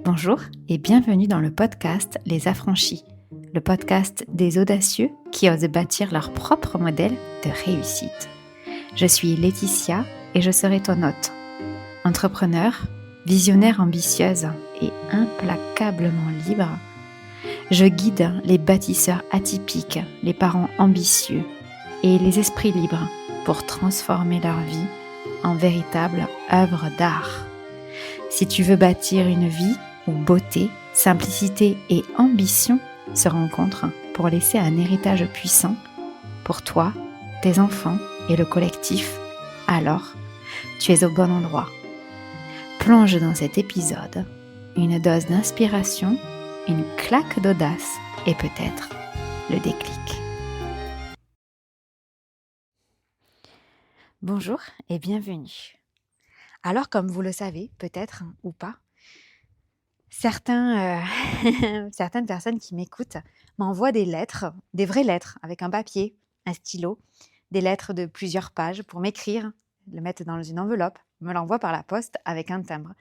Bonjour et bienvenue dans le podcast Les Affranchis, le podcast des audacieux qui osent bâtir leur propre modèle de réussite. Je suis Laetitia et je serai ton hôte. Entrepreneur, visionnaire ambitieuse et implacablement libre, je guide les bâtisseurs atypiques, les parents ambitieux et les esprits libres pour transformer leur vie en véritable œuvre d'art. Si tu veux bâtir une vie où beauté, simplicité et ambition se rencontrent pour laisser un héritage puissant pour toi, tes enfants et le collectif, alors tu es au bon endroit. Plonge dans cet épisode une dose d'inspiration, une claque d'audace et peut-être le déclic. Bonjour et bienvenue. Alors, comme vous le savez, peut-être ou pas, certaines personnes qui m'écoutent m'envoient des lettres, des vraies lettres, avec un papier, un stylo, des lettres de plusieurs pages pour m'écrire, le mettre dans une enveloppe, me l'envoient par la poste avec un timbre.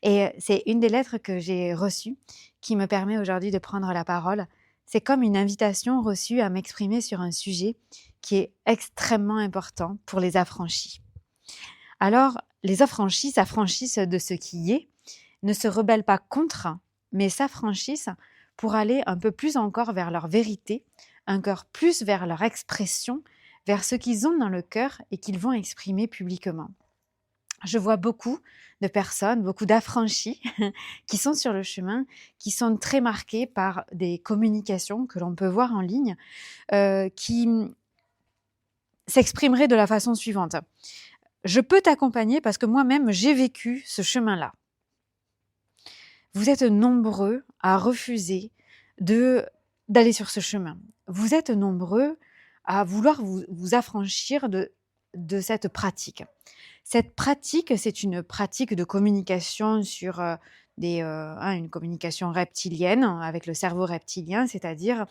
Et c'est une des lettres que j'ai reçues qui me permet aujourd'hui de prendre la parole. C'est comme une invitation reçue à m'exprimer sur un sujet qui est extrêmement important pour les affranchis. Alors, les affranchis s'affranchissent de ce qui est, ne se rebellent pas contre, mais s'affranchissent pour aller un peu plus encore vers leur vérité, encore plus vers leur expression, vers ce qu'ils ont dans le cœur et qu'ils vont exprimer publiquement. Je vois beaucoup de personnes, beaucoup d'affranchis qui sont sur le chemin, qui sont très marqués par des communications que l'on peut voir en ligne, qui s'exprimeraient de la façon suivante. Je peux t'accompagner parce que moi-même, j'ai vécu ce chemin-là. Vous êtes nombreux à refuser d'aller sur ce chemin. Vous êtes nombreux à vouloir vous affranchir de cette pratique. Cette pratique, c'est une pratique de communication sur une communication reptilienne, avec le cerveau reptilien, c'est-à-dire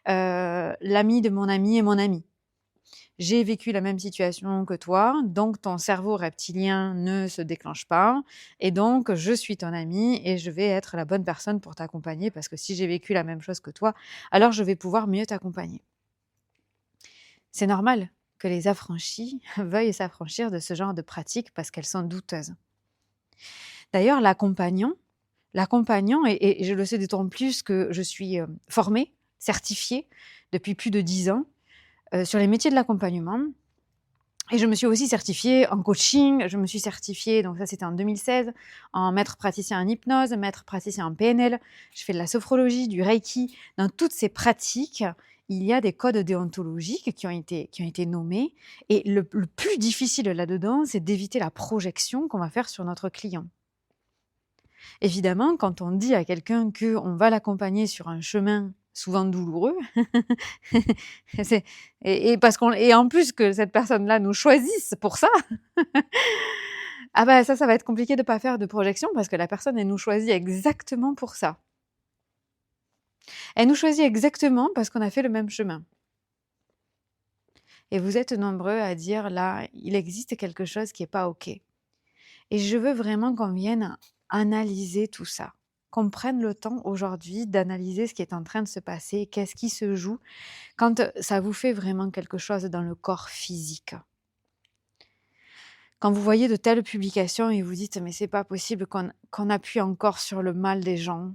l'ami de mon ami est mon ami. J'ai vécu la même situation que toi, donc ton cerveau reptilien ne se déclenche pas, et donc je suis ton ami et je vais être la bonne personne pour t'accompagner, parce que si j'ai vécu la même chose que toi, alors je vais pouvoir mieux t'accompagner. C'est normal que les affranchis veuillent s'affranchir de ce genre de pratiques parce qu'elles sont douteuses. D'ailleurs, l'accompagnant, et je le sais d'autant plus que je suis formée, certifiée depuis plus de 10 ans, sur les métiers de l'accompagnement. Et je me suis aussi certifiée en coaching, je me suis certifiée, donc ça c'était en 2016, en maître praticien en hypnose, maître praticien en PNL, je fais de la sophrologie, du Reiki. Dans toutes ces pratiques, il y a des codes déontologiques qui ont été nommés, et le plus difficile là-dedans, c'est d'éviter la projection qu'on va faire sur notre client. Évidemment, quand on dit à quelqu'un qu'on va l'accompagner sur un chemin souvent douloureux, et en plus que cette personne-là nous choisisse pour ça, ah bah ça va être compliqué de ne pas faire de projection, parce que la personne, elle nous choisit exactement pour ça. Elle nous choisit exactement parce qu'on a fait le même chemin. Et vous êtes nombreux à dire là, il existe quelque chose qui n'est pas OK. Et je veux vraiment qu'on vienne analyser tout ça, qu'on prenne le temps aujourd'hui d'analyser ce qui est en train de se passer, qu'est-ce qui se joue, quand ça vous fait vraiment quelque chose dans le corps physique. Quand vous voyez de telles publications et vous dites « mais c'est pas possible qu'on appuie encore sur le mal des gens ».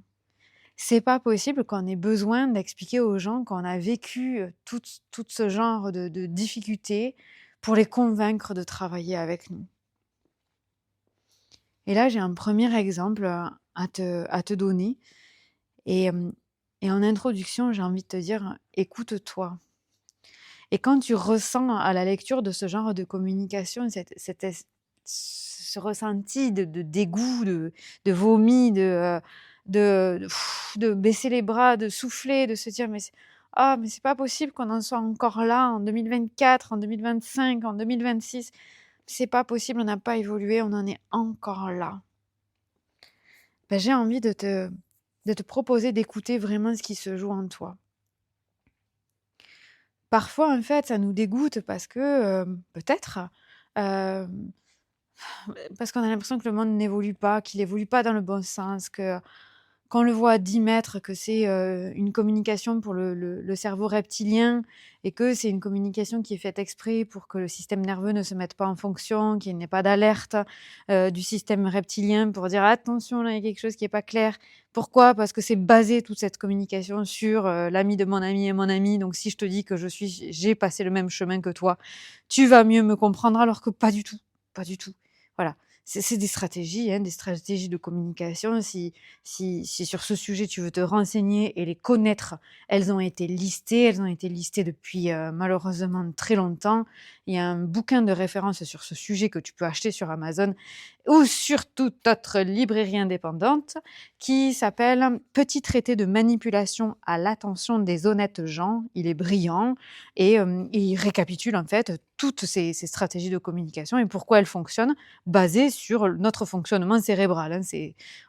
C'est pas possible qu'on ait besoin d'expliquer aux gens qu'on a vécu tout ce genre de difficultés pour les convaincre de travailler avec nous. Et là, j'ai un premier exemple à te donner. Et en introduction, j'ai envie de te dire, écoute-toi. Et quand tu ressens à la lecture de ce genre de communication ce ressenti de dégoût, de vomi, de baisser les bras, de souffler, de se dire mais c'est pas possible qu'on en soit encore là en 2024, en 2025, en 2026. C'est pas possible, on n'a pas évolué, on en est encore là. Ben, j'ai envie de te proposer d'écouter vraiment ce qui se joue en toi. Parfois, en fait, ça nous dégoûte parce que, peut-être, parce qu'on a l'impression que le monde n'évolue pas, qu'il évolue pas dans le bon sens, que qu'on le voit à 10 mètres, que c'est une communication pour le cerveau reptilien et que c'est une communication qui est faite exprès pour que le système nerveux ne se mette pas en fonction, qu'il n'y ait pas d'alerte du système reptilien pour dire attention, là, il y a quelque chose qui n'est pas clair. Pourquoi? Parce que c'est basé toute cette communication sur l'ami de mon ami et mon ami. Donc si je te dis que j'ai passé le même chemin que toi, tu vas mieux me comprendre, alors que pas du tout, pas du tout. Voilà. C'est des stratégies, hein, des stratégies de communication. Si sur ce sujet tu veux te renseigner et les connaître, elles ont été listées depuis malheureusement très longtemps. Il y a un bouquin de référence sur ce sujet que tu peux acheter sur Amazon ou sur toute autre librairie indépendante qui s'appelle Petit traité de manipulation à l'attention des honnêtes gens. Il est brillant et il récapitule en fait toutes ces stratégies de communication et pourquoi elles fonctionnent, basées sur notre fonctionnement cérébral. Hein.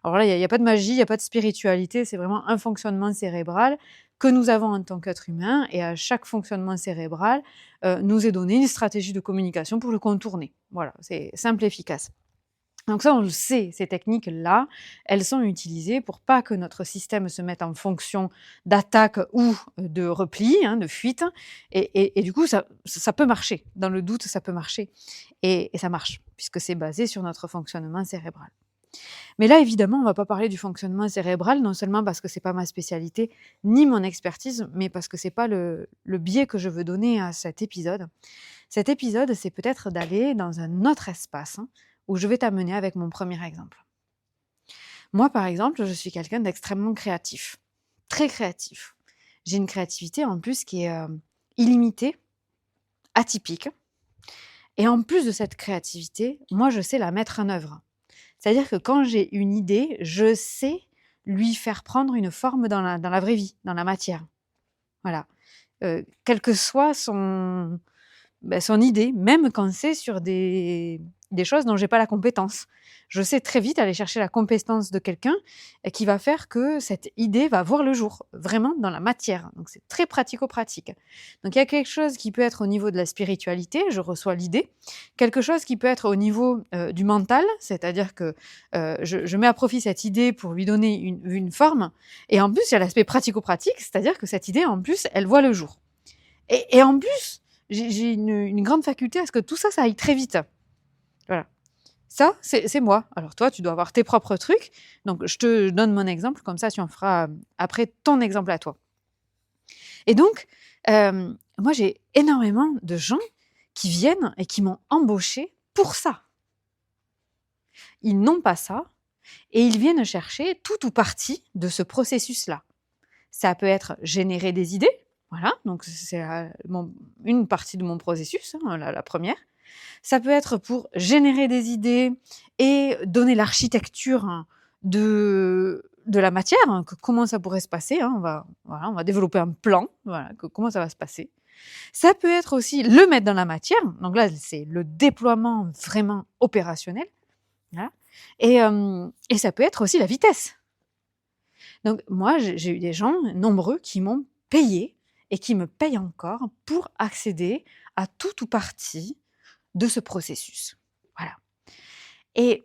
Alors là, il n'y a pas de magie, il n'y a pas de spiritualité, c'est vraiment un fonctionnement cérébral que nous avons en tant qu'être humain, et à chaque fonctionnement cérébral, nous est donné une stratégie de communication pour le contourner. Voilà, c'est simple et efficace. Donc ça, on le sait, ces techniques-là, elles sont utilisées pour pas que notre système se mette en fonction d'attaque ou de repli, hein, de fuite. Et du coup, ça peut marcher. Dans le doute, ça peut marcher. Et ça marche, puisque c'est basé sur notre fonctionnement cérébral. Mais là, évidemment, on ne va pas parler du fonctionnement cérébral, non seulement parce que ce n'est pas ma spécialité, ni mon expertise, mais parce que ce n'est pas le biais que je veux donner à cet épisode. Cet épisode, c'est peut-être d'aller dans un autre espace, hein, où je vais t'amener avec mon premier exemple. Moi, par exemple, je suis quelqu'un d'extrêmement créatif, très créatif. J'ai une créativité en plus qui est illimitée, atypique. Et en plus de cette créativité, moi, je sais la mettre en œuvre. C'est-à-dire que quand j'ai une idée, je sais lui faire prendre une forme dans la vraie vie, dans la matière. Voilà. Quelle que soit son idée, même quand c'est sur des choses dont j'ai pas la compétence. Je sais très vite aller chercher la compétence de quelqu'un qui va faire que cette idée va voir le jour, vraiment dans la matière. Donc c'est très pratico-pratique. Donc il y a quelque chose qui peut être au niveau de la spiritualité, je reçois l'idée. Quelque chose qui peut être au niveau du mental, c'est-à-dire que je mets à profit cette idée pour lui donner une forme. Et en plus, il y a l'aspect pratico-pratique, c'est-à-dire que cette idée, en plus, elle voit le jour. Et en plus, j'ai une grande faculté à ce que tout ça aille très vite. Voilà. Ça, c'est moi. Alors toi, tu dois avoir tes propres trucs. Donc, je te donne mon exemple, comme ça, tu en feras après ton exemple à toi. Et donc, moi, j'ai énormément de gens qui viennent et qui m'ont embauché pour ça. Ils n'ont pas ça et ils viennent chercher tout ou partie de ce processus-là. Ça peut être générer des idées. Voilà, donc c'est une partie de mon processus, hein, la première. Ça peut être pour générer des idées et donner l'architecture, hein, de la matière, hein, comment ça pourrait se passer. Hein, on va développer un plan, voilà, comment ça va se passer. Ça peut être aussi le mettre dans la matière. Donc là, c'est le déploiement vraiment opérationnel. Voilà. Et ça peut être aussi la vitesse. Donc moi, j'ai eu des gens nombreux qui m'ont payé et qui me payent encore pour accéder à tout ou partie de ce processus. Voilà. Et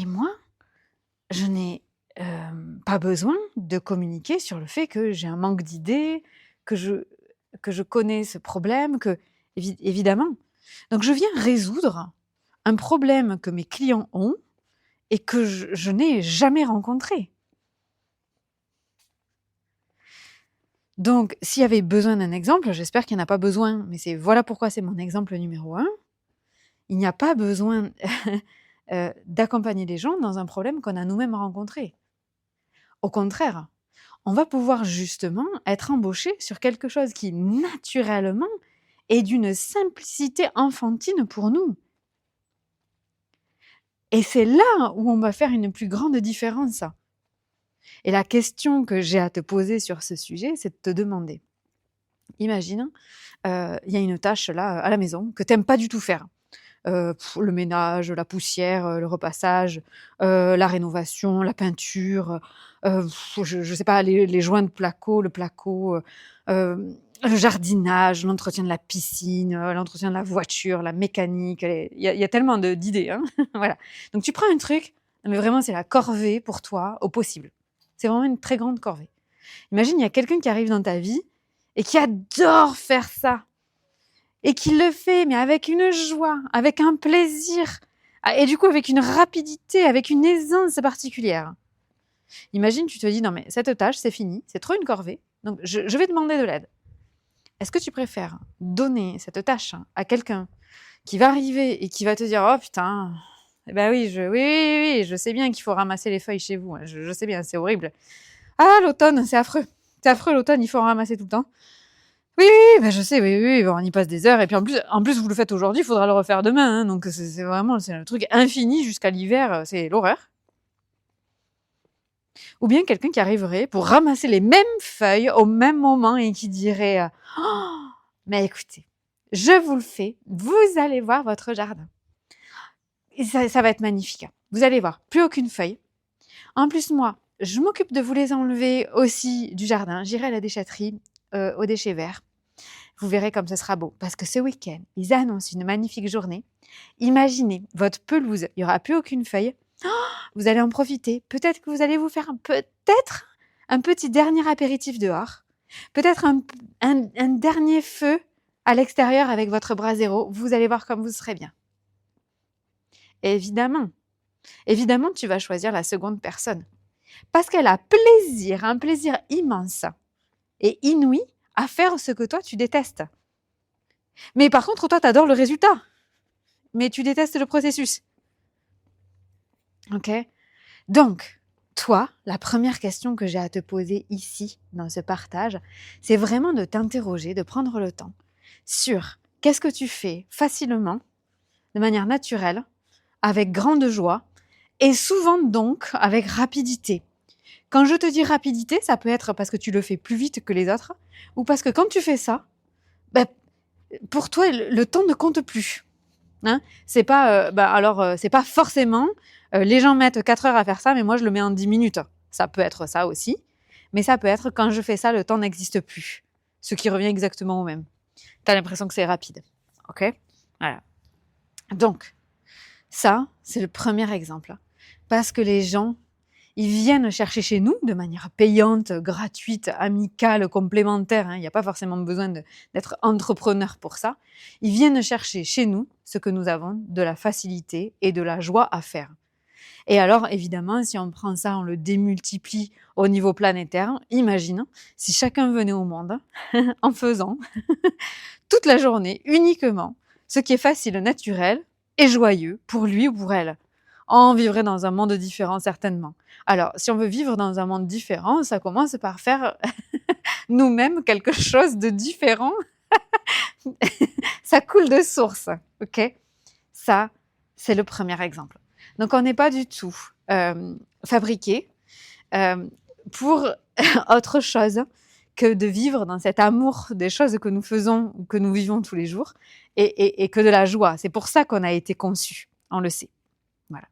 moi, je n'ai pas besoin de communiquer sur le fait que j'ai un manque d'idées, que je connais ce problème, évidemment. Donc je viens résoudre un problème que mes clients ont et que je n'ai jamais rencontré. Donc, s'il y avait besoin d'un exemple, j'espère qu'il n'y en a pas besoin, mais voilà pourquoi c'est mon exemple numéro 1. Il n'y a pas besoin d'accompagner les gens dans un problème qu'on a nous-mêmes rencontré. Au contraire, on va pouvoir justement être embauché sur quelque chose qui, naturellement, est d'une simplicité enfantine pour nous. Et c'est là où on va faire une plus grande différence. Et la question que j'ai à te poser sur ce sujet, c'est de te demander, imagine, il y a une tâche là à la maison que tu n'aimes pas du tout faire. Le ménage, la poussière, le repassage, la rénovation, la peinture, je sais pas, les joints de placo, le placo, le jardinage, l'entretien de la piscine, l'entretien de la voiture, la mécanique. Il y a tellement d'idées, hein. Voilà. Donc tu prends un truc, mais vraiment c'est la corvée pour toi au possible. C'est vraiment une très grande corvée. Imagine, il y a quelqu'un qui arrive dans ta vie et qui adore faire ça. Et qui le fait, mais avec une joie, avec un plaisir. Et du coup, avec une rapidité, avec une aisance particulière. Imagine, tu te dis, non mais cette tâche, c'est fini, c'est trop une corvée. Donc, je vais demander de l'aide. Est-ce que tu préfères donner cette tâche à quelqu'un qui va arriver et qui va te dire, oh putain, eh ben oui, oui, je sais bien qu'il faut ramasser les feuilles chez vous. Je sais bien, c'est horrible. Ah, l'automne, c'est affreux. C'est affreux l'automne, il faut en ramasser tout le temps. Oui, ben je sais, oui, on y passe des heures. Et puis en plus vous le faites aujourd'hui, il faudra le refaire demain. Hein, donc c'est vraiment c'est un truc infini jusqu'à l'hiver, c'est l'horreur. Ou bien quelqu'un qui arriverait pour ramasser les mêmes feuilles au même moment et qui dirait oh, mais écoutez, je vous le fais, vous allez voir votre jardin. Et ça va être magnifique. Vous allez voir, plus aucune feuille. En plus, moi, je m'occupe de vous les enlever aussi du jardin. J'irai à la déchetterie, aux déchets verts. Vous verrez comme ce sera beau. Parce que ce week-end, ils annoncent une magnifique journée. Imaginez votre pelouse, il n'y aura plus aucune feuille. Oh, vous allez en profiter. Peut-être que vous allez vous faire un petit dernier apéritif dehors. Peut-être un dernier feu à l'extérieur avec votre brasero. Vous allez voir comme vous serez bien. Et évidemment, tu vas choisir la seconde personne. Parce qu'elle a plaisir, un plaisir immense et inouï à faire ce que toi, tu détestes. Mais par contre, toi, tu adores le résultat. Mais tu détestes le processus. Ok ? Donc, toi, la première question que j'ai à te poser ici, dans ce partage, c'est vraiment de t'interroger, de prendre le temps sur qu'est-ce que tu fais facilement, de manière naturelle, avec grande joie, et souvent donc avec rapidité. Quand je te dis rapidité, ça peut être parce que tu le fais plus vite que les autres, ou parce que quand tu fais ça, ben, pour toi, le temps ne compte plus. Hein, c'est pas, c'est pas forcément, les gens mettent 4 heures à faire ça, mais moi je le mets en 10 minutes. Ça peut être ça aussi, mais ça peut être quand je fais ça, le temps n'existe plus. Ce qui revient exactement au même. Tu as l'impression que c'est rapide. Ok ? Voilà. Donc, ça, c'est le premier exemple. Parce que les gens, ils viennent chercher chez nous de manière payante, gratuite, amicale, complémentaire. Il n'y a pas forcément besoin d'être entrepreneur pour ça. Ils viennent chercher chez nous ce que nous avons, de la facilité et de la joie à faire. Et alors, évidemment, si on prend ça, on le démultiplie au niveau planétaire, imagine si chacun venait au monde en faisant toute la journée uniquement ce qui est facile, naturel et joyeux pour lui ou pour elle. On vivrait dans un monde différent, certainement. Alors, si on veut vivre dans un monde différent, ça commence par faire nous-mêmes quelque chose de différent. Ça coule de source, ok ? Ça, c'est le premier exemple. Donc, on n'est pas du tout fabriqué pour autre chose que de vivre dans cet amour des choses que nous faisons ou que nous vivons tous les jours et que de la joie. C'est pour ça qu'on a été conçu, on le sait. Voilà.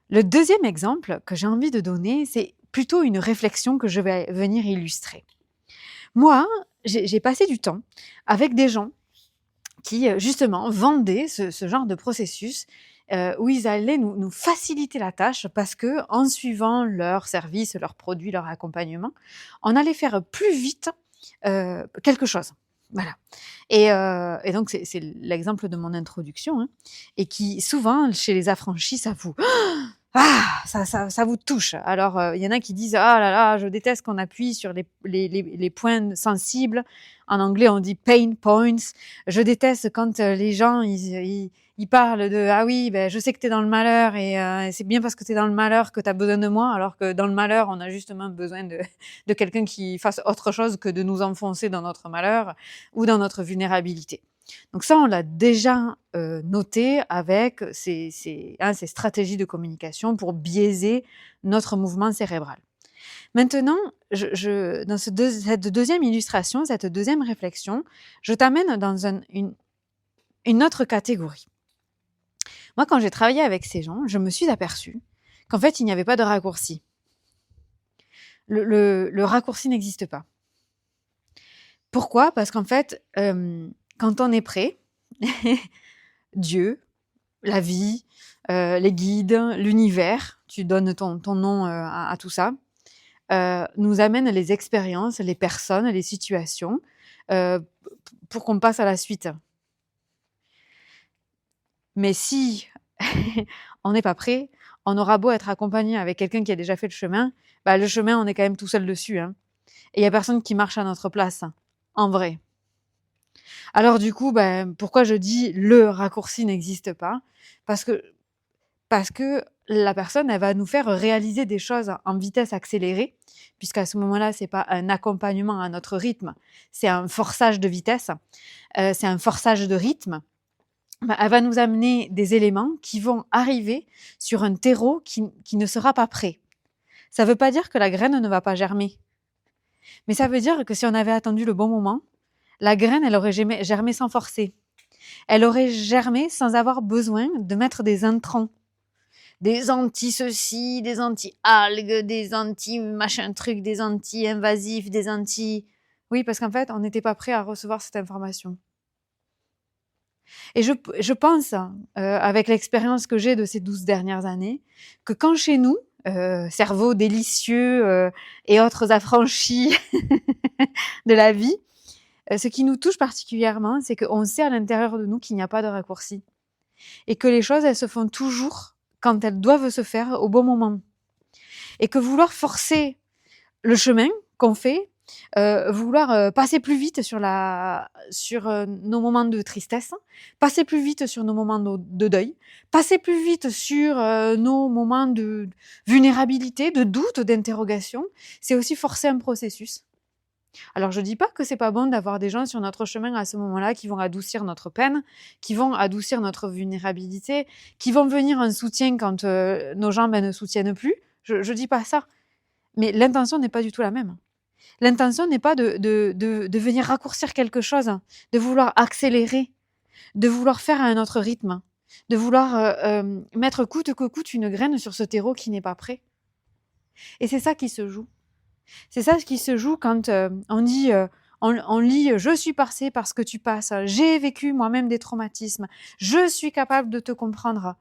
Le deuxième exemple que j'ai envie de donner, c'est plutôt une réflexion que je vais venir illustrer. Moi, j'ai passé du temps avec des gens qui, justement, vendaient ce genre de processus où ils allaient nous faciliter la tâche parce que, en suivant leurs services, leurs produits, leur accompagnement, on allait faire plus vite quelque chose. Voilà. Et donc, c'est l'exemple de mon introduction, hein, et qui, souvent, chez les affranchis, ça vous touche. Alors, il y en a qui disent « Ah là là, je déteste qu'on appuie sur les points sensibles. » En anglais, on dit « pain points ». Je déteste quand les gens, ils parlent de « Ah oui, ben, je sais que tu es dans le malheur et c'est bien parce que tu es dans le malheur que tu as besoin de moi. » Alors que dans le malheur, on a justement besoin de quelqu'un qui fasse autre chose que de nous enfoncer dans notre malheur ou dans notre vulnérabilité. Donc ça, on l'a déjà noté avec ces stratégies de communication pour biaiser notre mouvement cérébral. Maintenant, dans cette deuxième illustration, cette deuxième réflexion, je t'amène dans une autre catégorie. Moi, quand j'ai travaillé avec ces gens, je me suis aperçue qu'en fait, il n'y avait pas de raccourci. Le raccourci n'existe pas. Pourquoi ? Parce qu'en fait, quand on est prêt, Dieu, la vie, les guides, l'univers, tu donnes ton nom à tout ça, nous amène les expériences, les personnes, les situations, pour qu'on passe à la suite. Mais si on n'est pas prêt, on aura beau être accompagné avec quelqu'un qui a déjà fait le chemin on est quand même tout seul dessus, hein. Et il y a personne qui marche à notre place, en vrai. Alors du coup, pourquoi je dis le raccourci n'existe pas? Parce que la personne, elle va nous faire réaliser des choses en vitesse accélérée, puisqu'à ce moment-là, c'est pas un accompagnement à notre rythme, c'est un forçage de vitesse, c'est un forçage de rythme. Elle va nous amener des éléments qui vont arriver sur un terreau qui ne sera pas prêt. Ça veut pas dire que la graine ne va pas germer, mais ça veut dire que si on avait attendu le bon moment, la graine, elle aurait germé sans forcer. Elle aurait germé sans avoir besoin de mettre des intrants. Des anti-ceci, des anti-algues, des anti-machin truc, des anti-invasifs, des anti... Oui, parce qu'en fait, on n'était pas prêt à recevoir cette information. Et je pense, avec l'expérience que j'ai de ces 12 dernières années, que quand chez nous, cerveau délicieux et autres affranchis de la vie, ce qui nous touche particulièrement, c'est qu'on sait à l'intérieur de nous qu'il n'y a pas de raccourci. Et que les choses, elles se font toujours quand elles doivent se faire au bon moment. Et que vouloir forcer le chemin qu'on fait, vouloir passer plus vite sur nos moments de tristesse, passer plus vite sur nos moments de deuil, passer plus vite sur nos moments de vulnérabilité, de doute, d'interrogation, c'est aussi forcer un processus. Alors je dis pas que c'est pas bon d'avoir des gens sur notre chemin à ce moment-là qui vont adoucir notre peine, qui vont adoucir notre vulnérabilité, qui vont venir en soutien quand nos jambes ne soutiennent plus. Je dis pas ça. Mais l'intention n'est pas du tout la même. L'intention n'est pas de venir raccourcir quelque chose, de vouloir accélérer, de vouloir faire à un autre rythme, de vouloir mettre coûte que coûte une graine sur ce terreau qui n'est pas prêt. Et c'est ça qui se joue. C'est ça qui se joue quand on dit, on lit « Je suis passé par ce que tu passes, j'ai vécu moi-même des traumatismes, je suis capable de te comprendre ».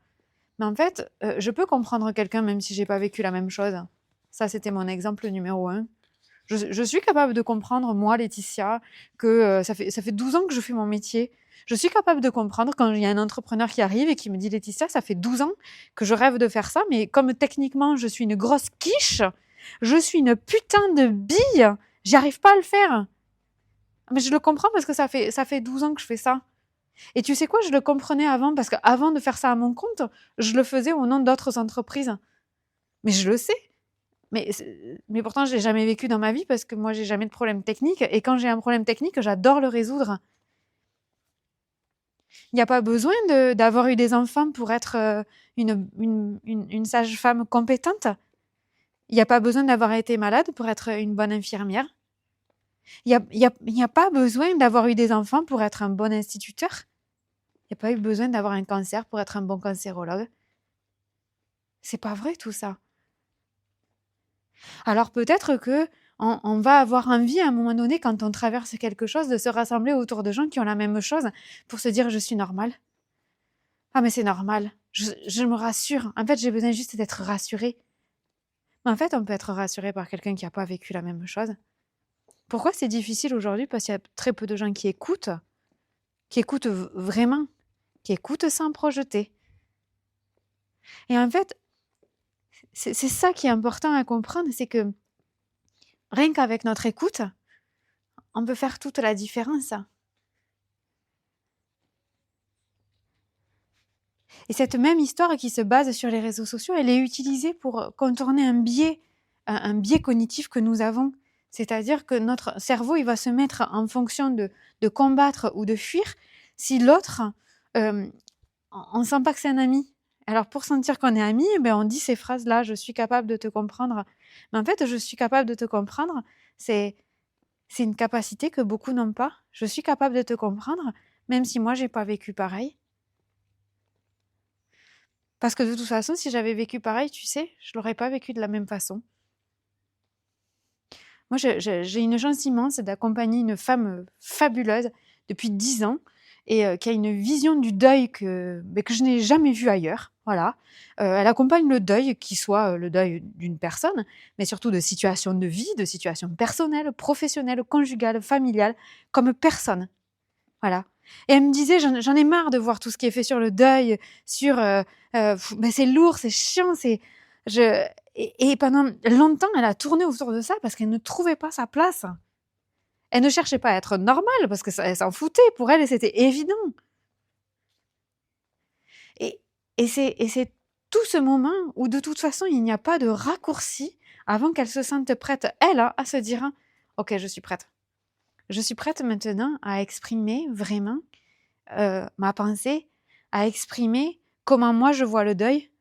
Mais en fait, je peux comprendre quelqu'un même si j'ai pas vécu la même chose. Ça, c'était mon exemple numéro 1. Je suis capable de comprendre, moi, Laetitia, que ça fait 12 ans que je fais mon métier. Je suis capable de comprendre quand il y a un entrepreneur qui arrive et qui me dit « Laetitia, ça fait 12 ans que je rêve de faire ça, mais comme techniquement, je suis une grosse quiche, je suis une putain de bille, j'y arrive pas à le faire. » Mais je le comprends parce que ça fait 12 ans que je fais ça. Et tu sais quoi, je le comprenais avant parce qu'avant de faire ça à mon compte, je le faisais au nom d'autres entreprises. Mais je le sais. Mais pourtant, je l'ai jamais vécu dans ma vie parce que moi, j'ai jamais de problème technique. Et quand j'ai un problème technique, j'adore le résoudre. Il n'y a pas besoin d'avoir eu des enfants pour être une sage-femme compétente. Il n'y a pas besoin d'avoir été malade pour être une bonne infirmière. Il n'y a pas besoin d'avoir eu des enfants pour être un bon instituteur. Il n'y a pas eu besoin d'avoir un cancer pour être un bon cancérologue. C'est pas vrai tout ça. Alors peut-être que on va avoir envie à un moment donné, quand on traverse quelque chose, de se rassembler autour de gens qui ont la même chose pour se dire « je suis normale ». Ah mais c'est normal, je me rassure. En fait, j'ai besoin juste d'être rassurée. Mais en fait, on peut être rassuré par quelqu'un qui n'a pas vécu la même chose. Pourquoi c'est difficile aujourd'hui? Parce qu'il y a très peu de gens qui écoutent vraiment, qui écoutent sans projeter. Et en fait, c'est ça qui est important à comprendre, c'est que rien qu'avec notre écoute, on peut faire toute la différence. Et cette même histoire qui se base sur les réseaux sociaux, elle est utilisée pour contourner un biais cognitif que nous avons. C'est-à-dire que notre cerveau, il va se mettre en fonction de combattre ou de fuir si l'autre, on ne sent pas que c'est un ami. Alors pour sentir qu'on est amis, on dit ces phrases-là, je suis capable de te comprendre. Mais en fait, je suis capable de te comprendre, c'est une capacité que beaucoup n'ont pas. Je suis capable de te comprendre, même si moi, j'ai pas vécu pareil. Parce que de toute façon, si j'avais vécu pareil, tu sais, je l'aurais pas vécu de la même façon. Moi, j'ai une chance immense d'accompagner une femme fabuleuse depuis 10 ans et qui a une vision du deuil que je n'ai jamais vue ailleurs. Voilà. Elle accompagne le deuil, qui soit le deuil d'une personne, mais surtout de situations de vie, de situations personnelles, professionnelles, conjugales, familiales, comme personne. Voilà. Et elle me disait, j'en ai marre de voir tout ce qui est fait sur le deuil, sur c'est lourd, c'est chiant, et pendant longtemps, elle a tourné autour de ça parce qu'elle ne trouvait pas sa place. Elle ne cherchait pas à être normale parce que elle s'en foutait pour elle et c'était évident. Et c'est tout ce moment où de toute façon il n'y a pas de raccourci avant qu'elle se sente prête, elle, à se dire ok, je suis prête. Je suis prête maintenant à exprimer vraiment ma pensée, à exprimer comment moi je vois le deuil.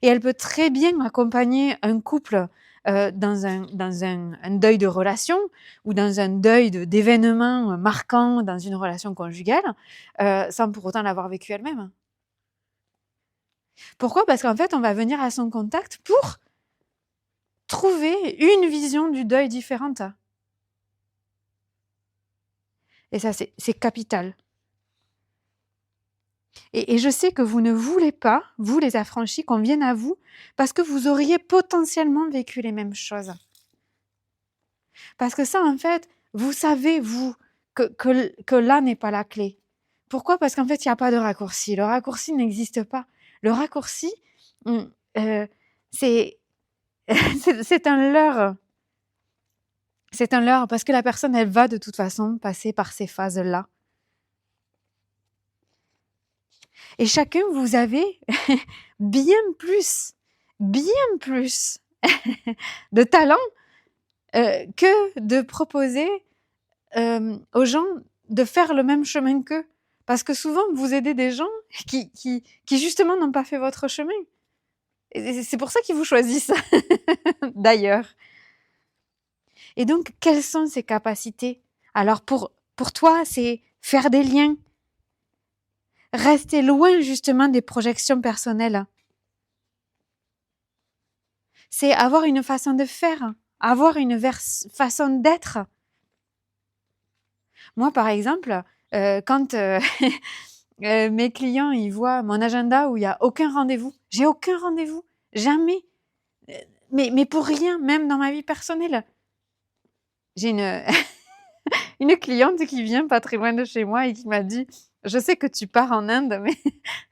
Et elle peut très bien accompagner un couple dans un deuil de relation ou dans un deuil d'événements marquants dans une relation conjugale sans pour autant l'avoir vécu elle-même. Pourquoi ? Parce qu'en fait, on va venir à son contact pour trouver une vision du deuil différente. Et ça, c'est capital. Et je sais que vous ne voulez pas, vous les affranchis, qu'on vienne à vous parce que vous auriez potentiellement vécu les mêmes choses. Parce que ça, en fait, vous savez, vous, que là n'est pas la clé. Pourquoi ? Parce qu'en fait, il n'y a pas de raccourci. Le raccourci n'existe pas. Le raccourci, c'est un leurre. C'est un leurre parce que la personne, elle va de toute façon passer par ces phases-là. Et chacun, vous avez bien plus de talent que de proposer aux gens de faire le même chemin qu'eux. Parce que souvent, vous aidez des gens qui justement n'ont pas fait votre chemin. Et c'est pour ça qu'ils vous choisissent, d'ailleurs. Et donc, quelles sont ces capacités ? Alors, pour toi, c'est faire des liens, rester loin justement des projections personnelles. C'est avoir une façon de faire, avoir une façon d'être. Moi, par exemple, quand mes clients ils voient mon agenda où il n'y a aucun rendez-vous, j'ai aucun rendez-vous, jamais. Mais pour rien, même dans ma vie personnelle. J'ai une cliente qui vient pas très loin de chez moi et qui m'a dit « Je sais que tu pars en Inde, mais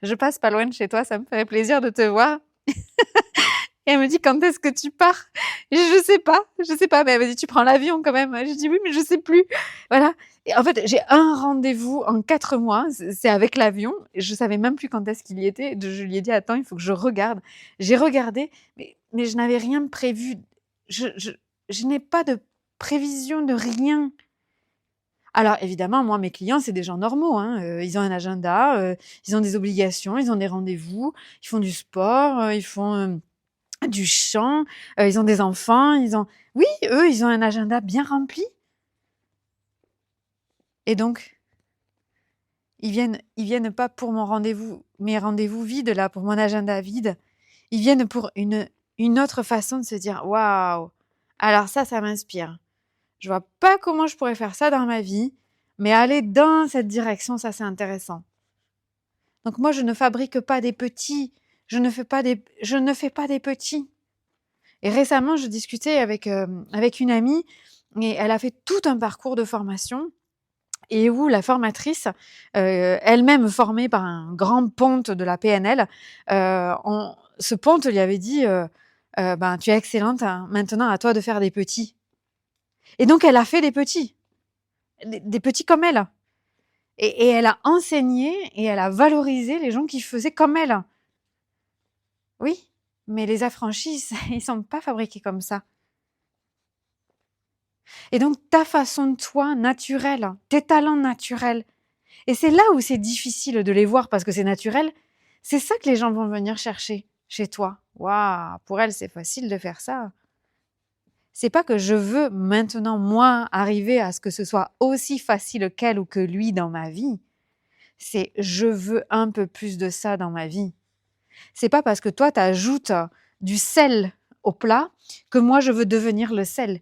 je passe pas loin de chez toi, ça me ferait plaisir de te voir. » Et elle me dit « Quand est-ce que tu pars ?» Je sais pas, mais elle m'a dit « Tu prends l'avion quand même ?» Je dis « Oui, mais je sais plus. » Voilà. Et en fait, j'ai un rendez-vous en 4 mois, c'est avec l'avion. Je savais même plus quand est-ce qu'il y était. Je lui ai dit « Attends, il faut que je regarde. » J'ai regardé, mais je n'avais rien prévu. Je n'ai pas de prévision de rien. Alors évidemment, moi, mes clients, c'est des gens normaux. Ils ont un agenda, ils ont des obligations, ils ont des rendez-vous, ils font du sport, ils font du chant, ils ont des enfants, oui, eux, ils ont un agenda bien rempli. Et donc, ils viennent pas pour mon rendez-vous, mes rendez-vous vides là, pour mon agenda vide. Ils viennent pour une autre façon de se dire waouh. Alors ça m'inspire. Je vois pas comment je pourrais faire ça dans ma vie, mais aller dans cette direction, ça c'est intéressant. Donc moi, je ne fabrique pas des petits, je ne fais pas des petits. Et récemment, je discutais avec une amie et elle a fait tout un parcours de formation et où la formatrice, elle-même formée par un grand ponte de la PNL, ce ponte lui avait dit ben, tu es excellente, hein, maintenant à toi de faire des petits. Et donc, elle a fait des petits comme elle. Et elle a enseigné et elle a valorisé les gens qui faisaient comme elle. Oui, mais les affranchis, ils sont pas fabriqués comme ça. Et donc, ta façon de toi, naturelle, tes talents naturels, et c'est là où c'est difficile de les voir parce que c'est naturel, c'est ça que les gens vont venir chercher chez toi. Waouh, pour elle, c'est facile de faire ça. C'est pas que je veux maintenant, moi, arriver à ce que ce soit aussi facile qu'elle ou que lui dans ma vie. C'est je veux un peu plus de ça dans ma vie. C'est pas parce que toi, t'ajoutes du sel au plat que moi, je veux devenir le sel.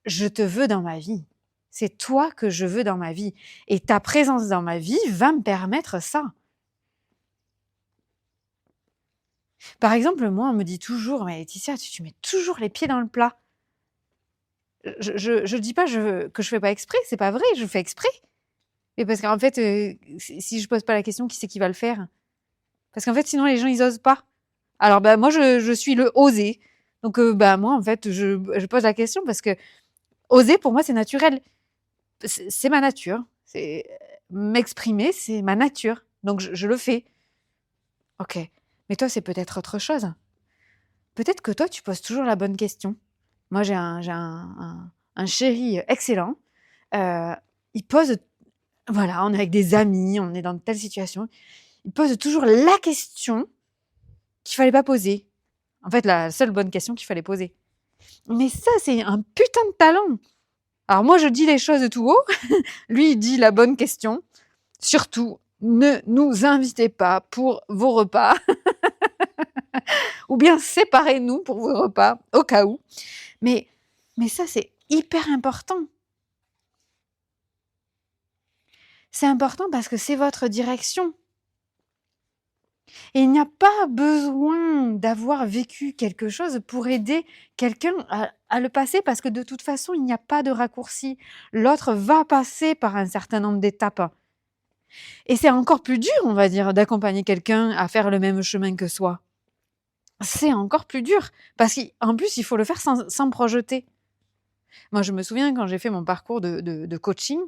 Je te veux dans ma vie. C'est toi que je veux dans ma vie. Et ta présence dans ma vie va me permettre ça. Par exemple, moi, on me dit toujours, mais Laetitia, tu mets toujours les pieds dans le plat. Je dis pas que je fais pas exprès, c'est pas vrai, je fais exprès. Mais parce qu'en fait, si je pose pas la question, qui c'est qui va le faire? Parce qu'en fait, sinon, les gens, ils osent pas. Alors, bah, moi, je suis le oser. Donc, bah, moi, en fait, je pose la question parce que oser, pour moi, c'est naturel. C'est ma nature. C'est m'exprimer, c'est ma nature. Donc, je le fais. Ok. Mais toi, c'est peut-être autre chose. Peut-être que toi, tu poses toujours la bonne question. Moi, j'ai un chéri excellent. Il pose, voilà, on est avec des amis, on est dans telle situation. Il pose toujours la question qu'il fallait pas poser. En fait, la seule bonne question qu'il fallait poser. Mais ça, c'est un putain de talent. Alors moi, je dis les choses tout haut. Lui, il dit la bonne question. Surtout, ne nous invitez pas pour vos repas. Ou bien séparez-nous pour vos repas, au cas où. Mais ça, c'est hyper important. C'est important parce que c'est votre direction. Et il n'y a pas besoin d'avoir vécu quelque chose pour aider quelqu'un à le passer parce que de toute façon, il n'y a pas de raccourci. L'autre va passer par un certain nombre d'étapes. Et c'est encore plus dur, on va dire, d'accompagner quelqu'un à faire le même chemin que soi. C'est encore plus dur parce qu'en plus, il faut le faire sans projeter. Moi, je me souviens quand j'ai fait mon parcours de coaching,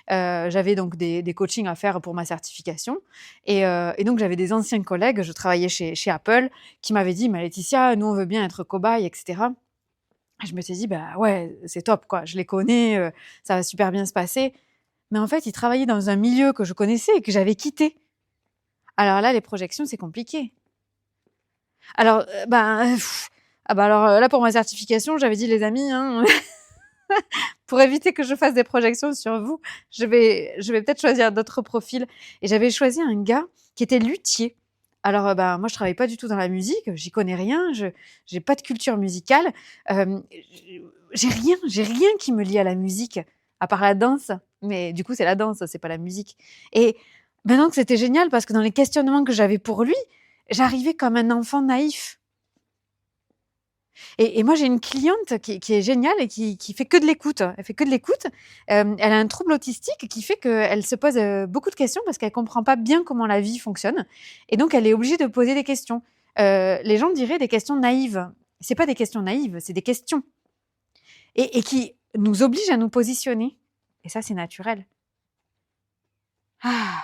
j'avais donc des coachings à faire pour ma certification. Et donc, j'avais des anciens collègues, je travaillais chez Apple, qui m'avaient dit, mais Laetitia, nous, on veut bien être cobaye, etc. Et je me suis dit, bah ouais, c'est top, quoi. Je les connais, ça va super bien se passer. Mais en fait, ils travaillaient dans un milieu que je connaissais et que j'avais quitté. Alors là, les projections, c'est compliqué. Alors, alors là, pour ma certification, j'avais dit, les amis, hein, pour éviter que je fasse des projections sur vous, je vais peut-être choisir d'autres profils. Et j'avais choisi un gars qui était luthier. Alors, moi, je travaille pas du tout dans la musique, j'y connais rien, je j'ai pas de culture musicale, euh, j'ai rien qui me lie à la musique, à part la danse. Mais du coup, c'est la danse, c'est pas la musique. Et maintenant que c'était génial parce que dans les questionnements que j'avais pour lui, j'arrivais comme un enfant naïf. Et moi, j'ai une cliente qui est géniale et qui fait que de l'écoute. Elle fait que de l'écoute. Elle a un trouble autistique qui fait qu'elle se pose beaucoup de questions parce qu'elle comprend pas bien comment la vie fonctionne. Et donc, elle est obligée de poser des questions. Les gens diraient des questions naïves. C'est pas des questions naïves, c'est des questions. Et qui nous obligent à nous positionner. Et ça, c'est naturel. Ah,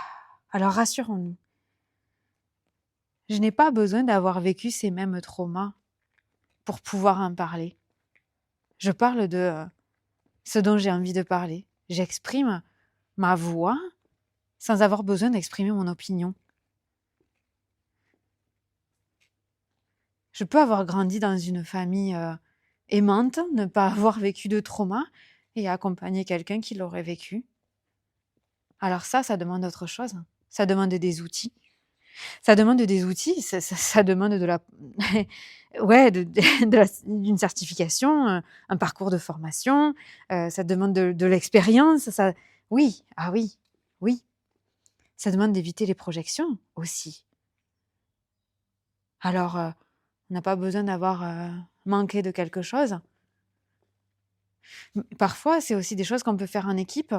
alors rassurons-nous. Je n'ai pas besoin d'avoir vécu ces mêmes traumas pour pouvoir en parler. Je parle de ce dont j'ai envie de parler. J'exprime ma voix sans avoir besoin d'exprimer mon opinion. Je peux avoir grandi dans une famille aimante, ne pas avoir vécu de trauma et accompagner quelqu'un qui l'aurait vécu. Alors ça demande autre chose. Ça demande des outils. Ça demande des outils, ça demande de la, ouais, d'une certification, un parcours de formation, ça demande de l'expérience, oui, ah oui, oui. Ça demande d'éviter les projections aussi. Alors, on n'a pas besoin d'avoir manqué de quelque chose. Parfois, c'est aussi des choses qu'on peut faire en équipe.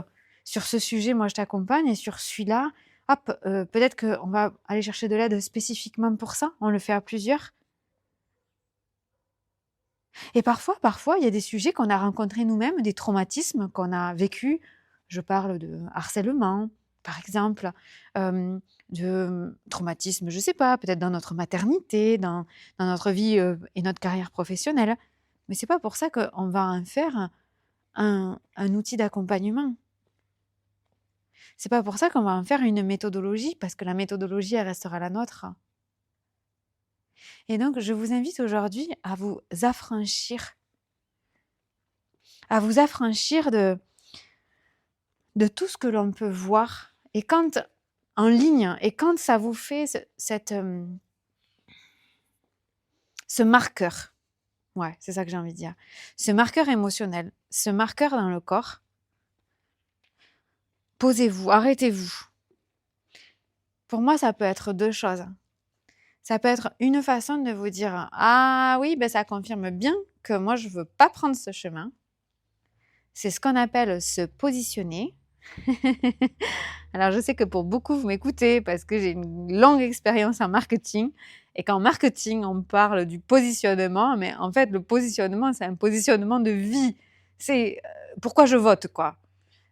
Sur ce sujet, moi, je t'accompagne et sur celui-là, hop, peut-être qu'on va aller chercher de l'aide spécifiquement pour ça. On le fait à plusieurs. Et parfois, il y a des sujets qu'on a rencontrés nous-mêmes, des traumatismes qu'on a vécus. Je parle de harcèlement, par exemple, de traumatisme, je sais pas, peut-être dans notre maternité, dans notre vie et notre carrière professionnelle. Mais c'est pas pour ça qu'on va en faire un outil d'accompagnement. C'est pas pour ça qu'on va en faire une méthodologie, parce que la méthodologie, elle restera la nôtre. Et donc, je vous invite aujourd'hui à vous affranchir de tout ce que l'on peut voir. Et quand, en ligne, et quand ça vous fait ce marqueur, ouais, c'est ça que j'ai envie de dire, ce marqueur émotionnel, ce marqueur dans le corps, Posez-vous, arrêtez-vous. Pour moi, ça peut être 2 choses. Ça peut être une façon de vous dire: «Ah oui, ben ça confirme bien que moi je veux pas prendre ce chemin». C'est ce qu'on appelle se positionner. Alors je sais que pour beaucoup, vous m'écoutez parce que j'ai une longue expérience en marketing et qu'en marketing, on parle du positionnement, mais en fait, le positionnement, c'est un positionnement de vie. C'est, pourquoi je vote, quoi.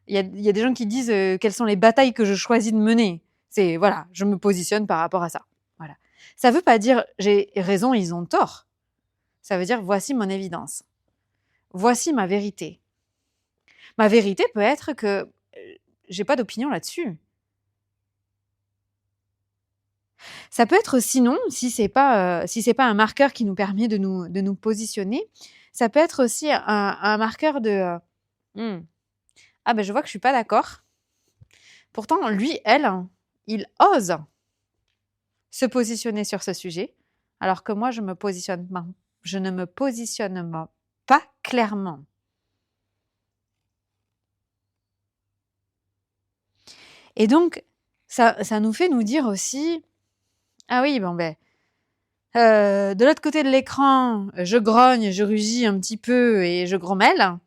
Il y a des gens qui disent, quelles sont les batailles que je choisis de mener. C'est voilà, je me positionne par rapport à ça. Voilà. Ça veut pas dire: «J'ai raison, ils ont tort». Ça veut dire: «Voici mon évidence. Voici ma vérité». Ma vérité peut être que, j'ai pas d'opinion là-dessus. Ça peut être sinon, si c'est pas un marqueur qui nous permet de nous positionner, ça peut être aussi un marqueur de, «Mmh, ah ben je vois que je suis pas d'accord. Pourtant lui, elle, il ose se positionner sur ce sujet, alors que moi je ne me positionne pas clairement». Et donc ça nous fait nous dire aussi: «Ah oui, bon ben, de l'autre côté de l'écran, je grogne, je rugis un petit peu et je grommelle.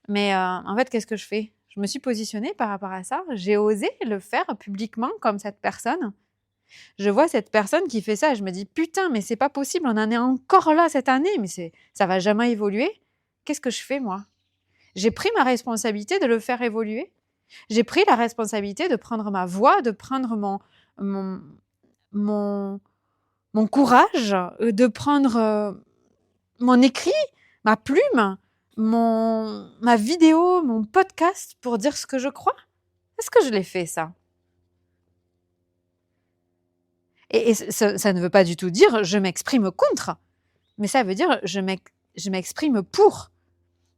Mais en fait, qu'est-ce que je fais? Je me suis positionnée par rapport à ça. J'ai osé le faire publiquement comme cette personne. Je vois cette personne qui fait ça et je me dis: «Putain, mais c'est pas possible, on en est encore là cette année, mais ça va jamais évoluer». Qu'est-ce que je fais moi? J'ai pris ma responsabilité de le faire évoluer. J'ai pris la responsabilité de prendre ma voix, de prendre mon mon mon courage, de prendre, mon écrit, ma plume, ma vidéo, mon podcast pour dire ce que je crois. Est-ce que je l'ai fait ça? Et ça ne veut pas du tout dire je m'exprime contre, mais ça veut dire je m'exprime pour.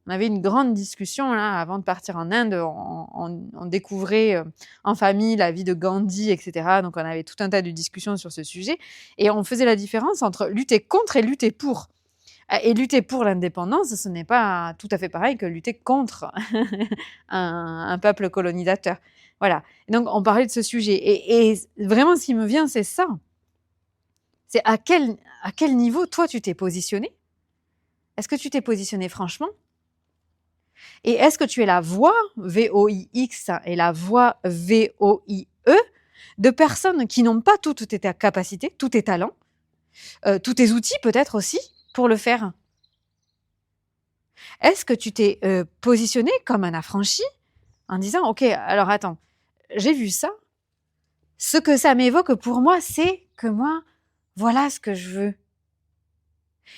On avait une grande discussion là avant de partir en Inde. On découvrait en famille la vie de Gandhi, etc. Donc on avait tout un tas de discussions sur ce sujet et on faisait la différence entre lutter contre et lutter pour. Et lutter pour l'indépendance, ce n'est pas tout à fait pareil que lutter contre un peuple colonisateur. Voilà. Et donc, on parlait de ce sujet. Et vraiment, ce qui me vient, c'est ça. C'est à quel niveau, toi, tu t'es positionné? Est-ce que tu t'es positionné franchement? Et est-ce que tu es la voix, V-O-I-X, et la voix, V-O-I-E, de personnes qui n'ont pas toutes tes capacités, tous tes talents, tous tes outils peut-être aussi, pour le faire? Est-ce que tu t'es positionné comme un affranchi en disant: «OK, alors attends, j'ai vu ça. Ce que ça m'évoque pour moi, c'est que moi, voilà ce que je veux».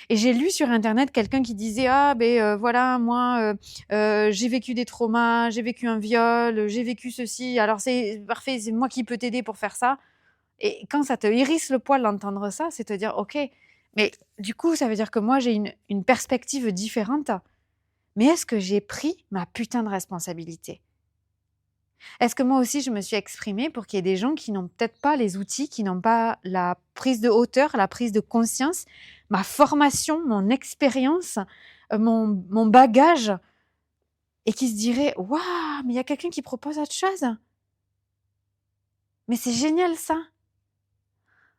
Et j'ai lu sur internet quelqu'un qui disait: «Ah ben voilà, moi, j'ai vécu des traumas, j'ai vécu un viol, j'ai vécu ceci, alors c'est parfait, c'est moi qui peux t'aider pour faire ça». Et quand ça te hérisse le poil d'entendre ça, c'est te dire: «OK, mais du coup, ça veut dire que moi j'ai une perspective différente. Mais est-ce que j'ai pris ma putain de responsabilité? Est-ce que moi aussi je me suis exprimée pour qu'il y ait des gens qui n'ont peut-être pas les outils, qui n'ont pas la prise de hauteur, la prise de conscience, ma formation, mon expérience, mon bagage et qui se diraient: «Waouh, mais il y a quelqu'un qui propose autre chose? Mais c'est génial ça!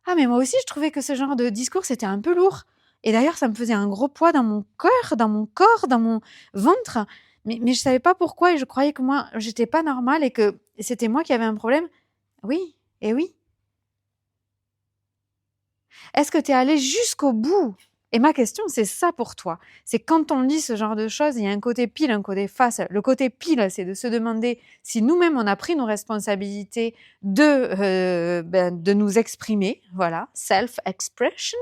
Ah mais moi aussi je trouvais que ce genre de discours c'était un peu lourd et d'ailleurs ça me faisait un gros poids dans mon cœur, dans mon corps, dans mon ventre, mais je savais pas pourquoi et je croyais que moi j'étais pas normale et que c'était moi qui avais un problème». Oui, et oui. Est-ce que tu es allé jusqu'au bout? Et ma question, c'est ça pour toi. C'est quand on lit ce genre de choses, il y a un côté pile, un côté face. Le côté pile, c'est de se demander si nous-mêmes, on a pris nos responsabilités de nous exprimer, voilà, self-expression,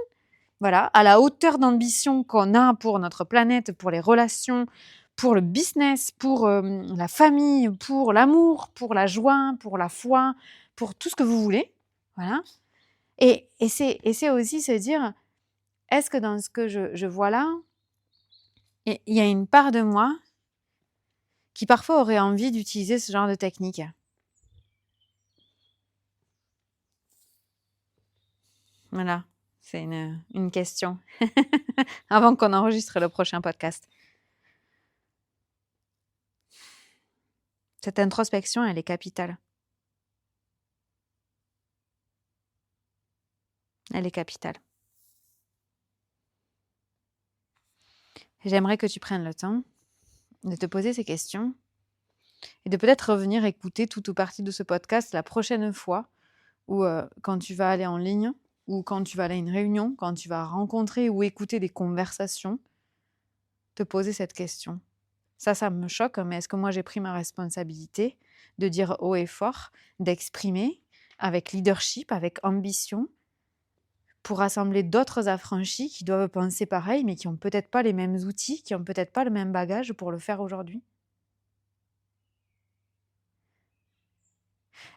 voilà, à la hauteur d'ambition qu'on a pour notre planète, pour les relations, pour le business, pour la famille, pour l'amour, pour la joie, pour la foi, pour tout ce que vous voulez, voilà. Et c'est aussi se dire, est-ce que dans ce que je vois là, il y a une part de moi qui parfois aurait envie d'utiliser ce genre de technique? Voilà, c'est une question avant qu'on enregistre le prochain podcast. Cette introspection, elle est capitale. Elle est capitale. J'aimerais que tu prennes le temps de te poser ces questions et de peut-être revenir écouter tout ou partie de ce podcast la prochaine fois ou quand tu vas aller en ligne ou quand tu vas aller à une réunion, quand tu vas rencontrer ou écouter des conversations, te poser cette question. Ça me choque, mais est-ce que moi j'ai pris ma responsabilité de dire haut et fort, d'exprimer avec leadership, avec ambition, pour rassembler d'autres affranchis qui doivent penser pareil, mais qui n'ont peut-être pas les mêmes outils, qui n'ont peut-être pas le même bagage pour le faire aujourd'hui?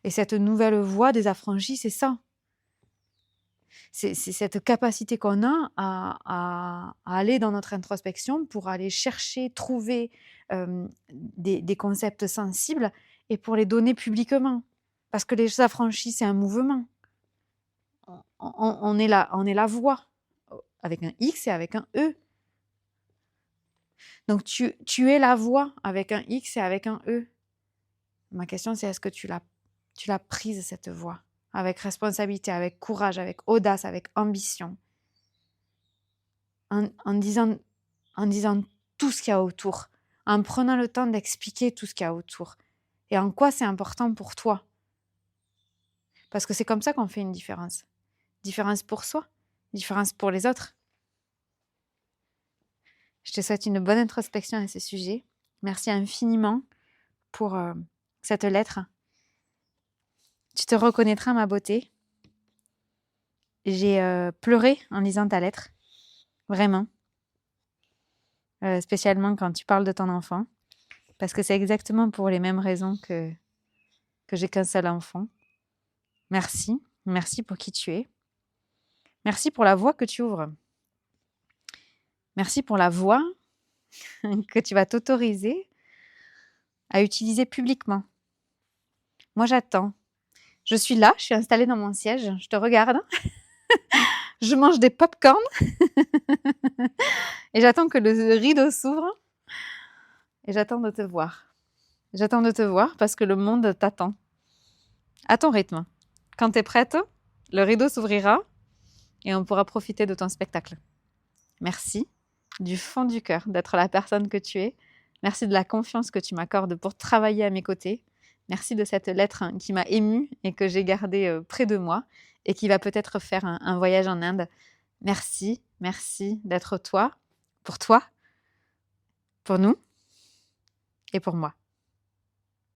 Et cette nouvelle voie des affranchis, c'est ça. C'est cette capacité qu'on a à aller dans notre introspection pour aller chercher, trouver des concepts sensibles et pour les donner publiquement. Parce que les affranchis, c'est un mouvement. On est la voix, avec un X et avec un E. Donc tu es la voix avec un X et avec un E. Ma question, c'est est-ce que tu l'as prise, cette voix, avec responsabilité, avec courage, avec audace, avec ambition, en disant tout ce qu'il y a autour, en prenant le temps d'expliquer tout ce qu'il y a autour et en quoi c'est important pour toi. Parce que c'est comme ça qu'on fait une différence. Différence pour soi, différence pour les autres. Je te souhaite une bonne introspection à ce sujet. Merci infiniment pour cette lettre. Tu te reconnaîtras, ma beauté. J'ai pleuré en lisant ta lettre. Vraiment. Spécialement quand tu parles de ton enfant. Parce que c'est exactement pour les mêmes raisons que j'ai qu'un seul enfant. Merci. Merci pour qui tu es. Merci pour la voie que tu ouvres. Merci pour la voie que tu vas t'autoriser à utiliser publiquement. Moi, j'attends. Je suis là, je suis installée dans mon siège, je te regarde. Je mange des pop-corn et j'attends que le rideau s'ouvre et j'attends de te voir. J'attends de te voir parce que le monde t'attend. À ton rythme. Quand tu es prête, le rideau s'ouvrira et on pourra profiter de ton spectacle. Merci du fond du cœur d'être la personne que tu es. Merci de la confiance que tu m'accordes pour travailler à mes côtés. Merci de cette lettre qui m'a émue et que j'ai gardée près de moi et qui va peut-être faire un voyage en Inde. Merci d'être toi, pour nous et pour moi.